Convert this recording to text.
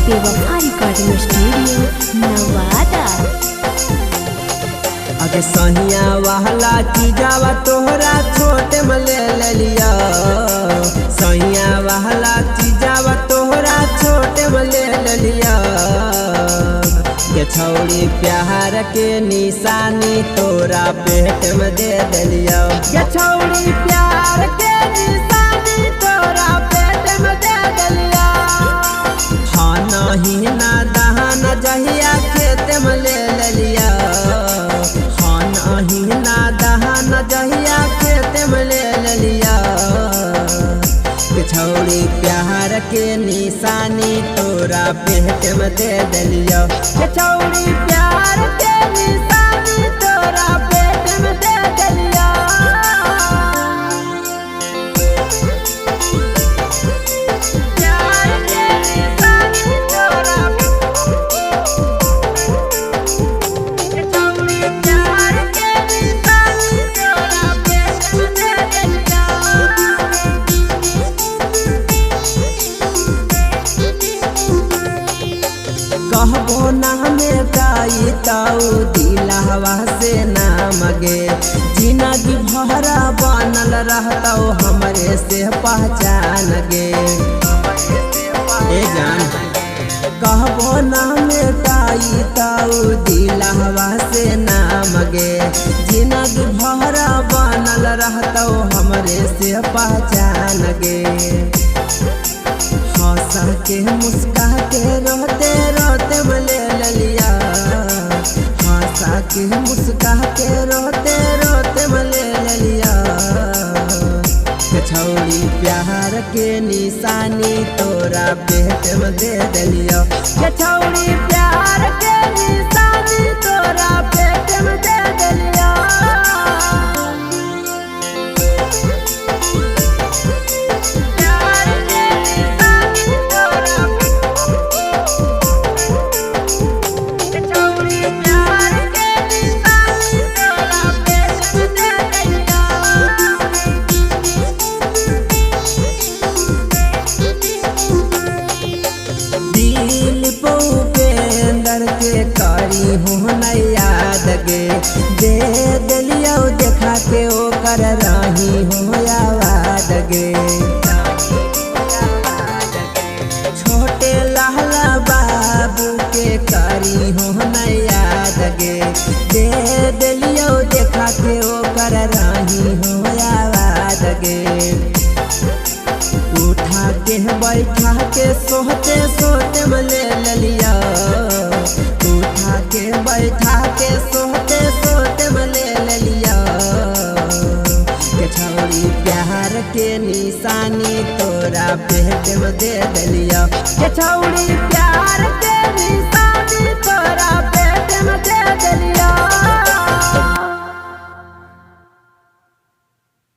बेवफा recording studio Nawada. अगे सहिया वाला चीजावा तोहरा छोटे में ले लिया, सहिया वाला चीजावा तोहरा छोटे में ले लिया। के छौड़ी प्यार के निशानी तोरा पेट में दे दिलिया, के छौड़ी प्यार के निशानी तोरा पेट में दे दिलिया। हाँ नहीं ना दहन जहिया खेत में ले लिया, हाँ नहीं ना दहन जहिया खेत में ले लिया। छौड़ी प्यार के निशानी तोरा पेट में दे दिलिया, छौड़ी प्यार के निशानी तोरा पेट में दे दिलिया। कहबो ना में गाई ताऊ दिलहवा से नाम गे, जिंदगी भरा बनल रहताऊ हमरे से पहचान गे। ए जान कहबो ना में गाई ताऊ दिलहवा से नाम गे, जिंदगी भरा बनल रहताऊ हमरे से पहचान गे। हंसा के मुस्का के रोते रोते में ले लिया, हंसा के मुस्का के रोते रोते में ले लिया। छौड़ी प्यार के निशानी तोरा पेट में दे दिलिया, छौड़ी प्यार के निशानी तोरा पेट में दे दिलिया। के करी हूँ न याद गे, दे दिलिया देखा के ओ कर रही हूँ आवाज गे। छोटे लाला बाबू के करी हूँ न याद गे, दे दिलिया देखा के ओ कर रही हूँ आवाज गे। उठा के बैठा के सोते सोते में ले लिया, उठा के बैठा के सोते सोते में ले लिया। छौड़ी प्यार के निशानी तोरा पेट में दे दिलिया, छौड़ी प्यार के निशानी